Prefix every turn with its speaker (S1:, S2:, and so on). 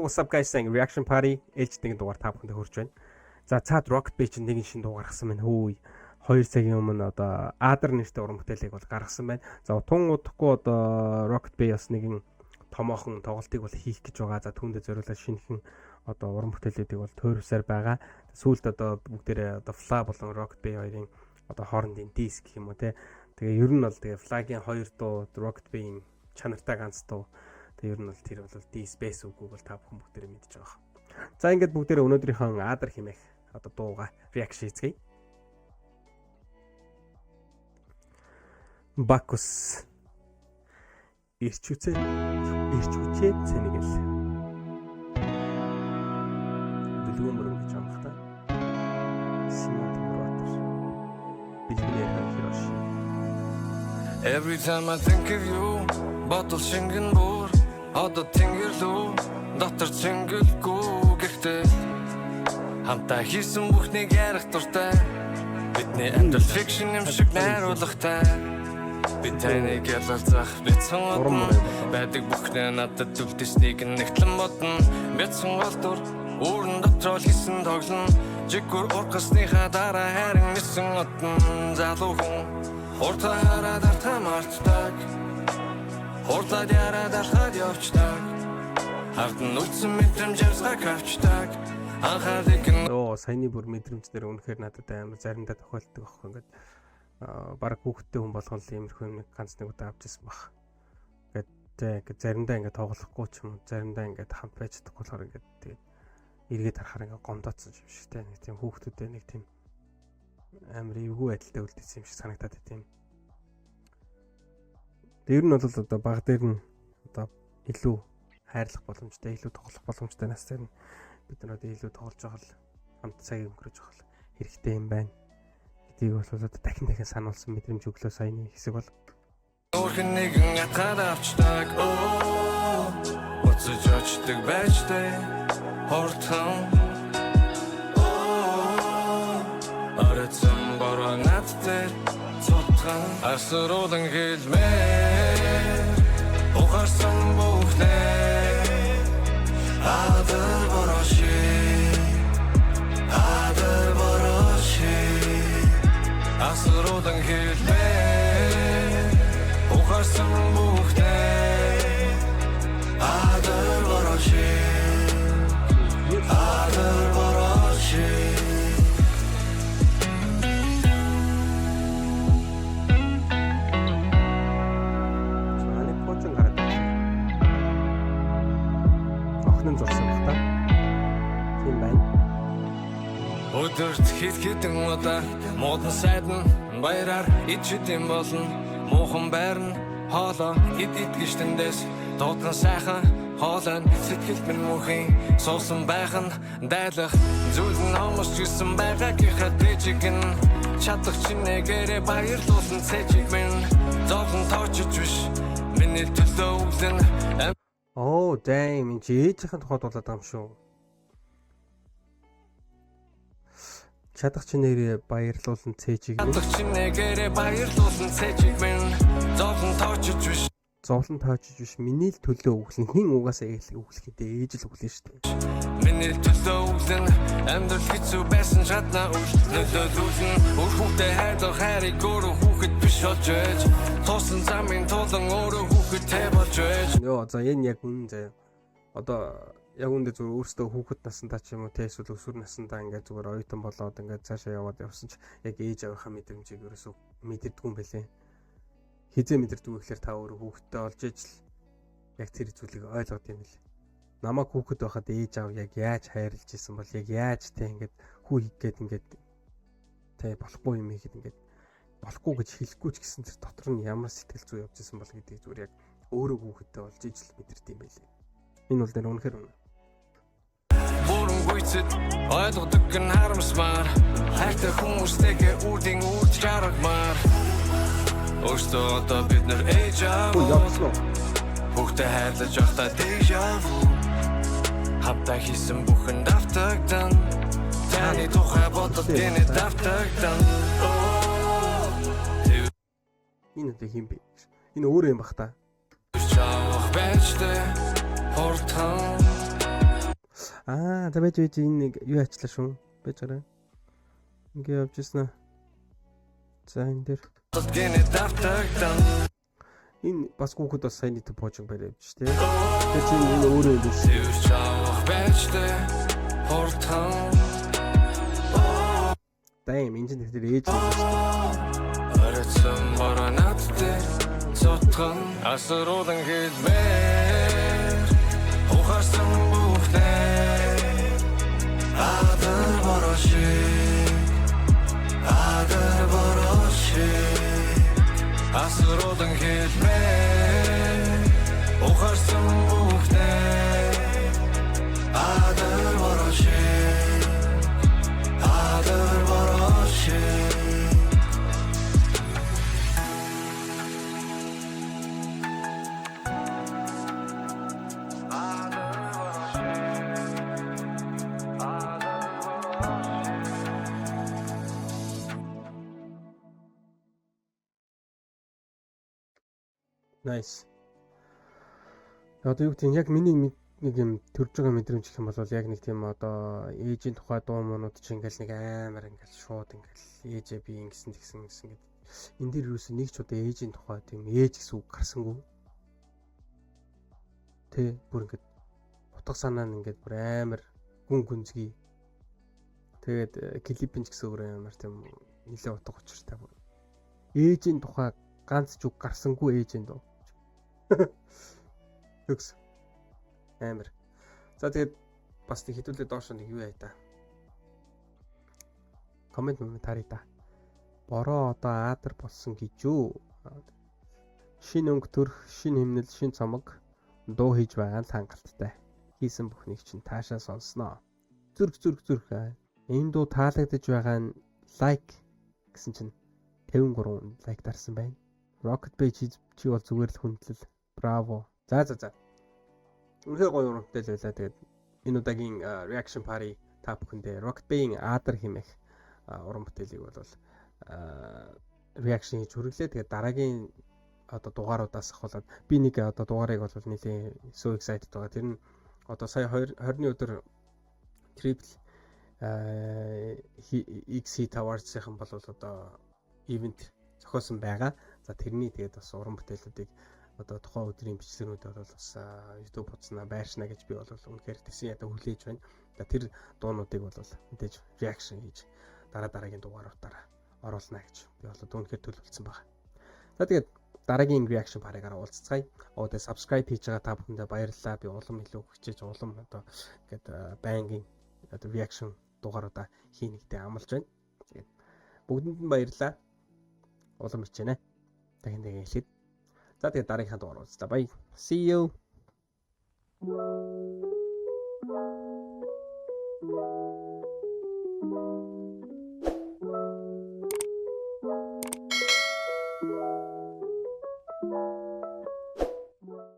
S1: what's up guys, saying reaction party ээлжтэй дугаар та бүхэнд хүрч байна. За цаад Rocket Bay чинь нэгэн шинэ дугаар гаргасан байна. Хөөе. 2 цагийн өмнө одоо Ader нэртэй уран бүтээлийг бол гаргасан байна. За тун удахгүй одоо Rocket Bay бас нэгэн томоохон тоглолтыг бол хийх гэж байгаа. За түүндээ зориулаад шинэхэн одоо уран бүтээлүүдийг бол тойрвсаар байгаа. Сүүлд одоо бүгдээрээ одоо Fla болон Rocket Bay хоёрын одоо хоорондын диск гэх юм уу те. Тэгээ ер нь бол тэгээ Fla-гийн 2 дуу, Rocket Bay-ийн чанартай ганц дуу. Тэгээ ер нь бол тэр бол D-Space үгүй бол та бүхэн бүгдээрээ мэдж байгаа. За ингээд бүгдээрээ өнөөдрийнхөө Ader хэмээх одоо дууга реакшн хийцгээе. Bacchus ирчүцээ цэнэгэл дэлгүүр мөрөн гэж амхтаа
S2: Every time I think of you bottle шингэн бүр одоо тэнгэр лүү дотор цэнгэлгүй гэхдээ хамтаа хийсэн бүхнийг ярих дуртай бидний амьдрал fiction юм шиг найруулгатай би таныг ялалцах бяцхан байдаг бүхнээ надад төвдөснийг нэгтлэн бодно бяцхан болдор өөрн дотроо хийсэн тоглон жигүр ургасныхаа дараа харин нисэн отно залуу хүн уртаа хараад артаа мартдаг уртаа яраад артаа явчдаг хавдан үлдсэн мэдрэмж авсгаг авчдаг анхаарлыг
S1: саяны бүр мэдрэмжээр үнэхээр надад амар заримдаа тохиолддог аахгүй ингээд баг хүүхдтэй хүн болгон л иймэрхүү юм ганц нэг удаа авч ирсэн баг. Ингээд заримдаа ингээд тоглохгүй ч юм уу заримдаа ингээд хамт байж чадахгүй болохоор ингээд тэгээд эргээд харахаар ингээд гомдоцсон юм шиг те нэг тийм хүүхдүүдээ нэг тийм амар эвгүй байдалтай үлдээсэн юм шиг санагдаад байт юм. Тэр нь бол одоо баг дээр нь одоо илүү хайрлах боломжтой, илүү тоглох боломжтой нас дээр нь бид нар одоо илүү тоглож байгаа л хамт цагийг өнгөрөөж байгаа л хэрэгтэй юм байна. Гэдгийг бол одоо дахин сануулсан мэдрэмж өглөө саяны хэсэг бол
S2: өөрхөн нэгэн ятгаад авчдаг уцаж очдөг байжтэй хортон арацсан бороо надтай цотган асруулан хэлмээр ухаарсан бүхнээ Ader борооshi асруулан хэлмээр ухаарсан бүхнээ Ader борооshi өдөрт хэдэн удаа муудан сайдан баяраар ичэдэм болон муухан байрн хоолоо идэж тэндээс дуудан сайхан хоолой сэтгэл минь мөнхийн суусан байхан дайлах зүйл нь омос гэсэн байгаа гэхэд дэжигэн чадах чинээгээр баярлуулсан цэжиг минь зовлон тоочж биш миний төлөө үлэн
S1: damn энэ ээжийнхэн тухайд болоод байгаа юм шүү. Чадах чинээрээ баярлуулсан цэжиг минь зовлон тоочж биш миний л төлөө өглөн хин угаасаа өглөх гэдэг ээж л өглөн шүү дээ.
S2: Миний төлөө өглөн амьдрал хэцүү байсан шатна нөлөөлүүлэн өөрхөдөө хайрлах хайрыг өөрөө хүүхэд биш болж байж туусан замын тулан өөрөө хүүхэдтэй болж байж
S1: за энэ яг үнэн заяа. Одоо яг үндэ зүгээр өөртөө хүүхэд насандаа ч юм уу те эсвэл өсвөр насандаа ингээд зүгээр оюутан болоод ингээд цаашаа яваад явсан ч яг ээж авийнхаа мэдрэмжийг ерөөсөө мэдэрдэг юм байлээ. Хизээ мэдэрдэг вэ гэхээр та өөрөө хүүхэдтэй олж ижил яг тэр зүйлийг ойлгоод юм бэл. Намайг хүүхэд байхад ээж аав яг яаж хайрлаж исэн бол яг яаж те ингээд хүү хийгээд ингээд те болохгүй юм ихэд ингээд болохгүй гэж хэлэхгүй ч гэсэн тэр дотор нь ямар сэтгэл зүй явж исэн бол гэдгийг зүгээр яг өөрөө хүүхэдтэй олж ижил мэдэрдэг юм байлээ. Энэ бол нэр үнэхээр үнэ.
S2: Бүрэн гүйцэд ойлгодог гэн харамсмаар хайртай хүмүүстэйгээ үрдийн үрд жаргамаар өөртөө одоо бид нар ээж аав хүүхдээ хайрлаж явахдаа déjà vu хамтаа хийсэн бүхэн давтагдан таны тухай бодоод гинэ давтагдан
S1: энэ одоо хин бэ? Энэ өөрөө юм бах та.
S2: Чаах байжтэй хортон
S1: За байж энэ нэг юу ачлаа шүү. Байж гараа. Ингээ явж ирсэн аа. За энэ дээр.
S2: Гинэ давтагдан
S1: Энэ бас хүүхэд бас сайн нийт пожиг бариад шүү дээ. Тэгээ чи энэ өөрөө юм биш.
S2: Сэвэрч авах байжтэй хурдхан
S1: Дэм энэ чинь тэгэхээр ээж юм шүү дээ.
S2: Арацсан баранат дээр цотхон асруулан хэлмээр ухаарсан бүхнээ адар бороши асруулан хэлмээр ухаарсан бүхнээ адар бороши
S1: Nice. Одоо юу гэдэг яг миний нэг юм төрж байгаа мэдрэмж гэх юм бол яг нэг тийм одоо ээжийн тухай дуу муунууд чи ингээл нэг амар ингээл шууд ингээл ээжээ би ингэсэн тэгсэн гэд энэ дэр юусэн нэг ч удаа ээжийн тухай тийм ээж гэсэн үг гарсангүй. Тэ бүр ингээд утга санаа нь ингээд бүр амар гүн гүнзгий. Тэгээд клипинч гэсэн өөр амар тийм нэлээ утга учиртай бүр. Ээжийн тухай ганц ч үг гарсангүй ээжийн дуу. Юкс. Амар. За тэгээд бас нэг хэдүүлээ доош нэг юу яа та. Комент тарий та. Бороо одоо аадар болсон гэж юу? Шин өнгө төрх, шин хэмнэл, шин цомог дуу хийж байгаа нь хангалттай. Хийсэн бүхнийг чинь таашаа сонсноо. Зүрх. Энэ дуу таалагдж байгаа нь лайк гэсэн чинь 53 лайк дарсан байна. Rocket Bay чи бол зүгээр л хүндлэл. Браво. За. Үнэхээр гоё урамтай л байлаа. Тэгээд энэ удаагийн reaction party та бүхэндээ Rocket Bay-ийн Aaдар хэмээх уран бүтээлийг бол reaction хийж хүргэлээ. Тэгээд дараагийн одоо дугааруудаас ахуулаад би нэг одоо дугаарыг бол нэлээ so excited байгаа. Тэр нь одоо сая 20-ны өдөр Triple X Hit Awards-ийн бол одоо event зохиосон байгаа. За тэрний тэгээд бас уран бүтээлүүдийг одоо тухайн өдрийн бичлэгнүүд бол бас YouTube хуудасна байршна гэж би бол үнэхээр тэсэн ядаа хүлээж байна. Тэр дуунуудыг бол мэдээж reaction хийж дараагийн дугааруудаараа оруулна гэж би бол үнэхээр төлөвлөсөн байна. За тэгээд дараагийн reaction парагаар уулзцгаая. Одоо subscribe хийж байгаа та бүхэндээ баярлалаа. Би улам илүү хичээж улам одоо ингээд байнгын одоо reaction дугааруудаа хийнэгтэй амлаж байна. Тэгээд бүгдэнд нь баярлалаа. Улам хичээнэ. Дахин хэлээд. За тэгээд дараагийнхаа дугаар уулзлаа. Bye. See you.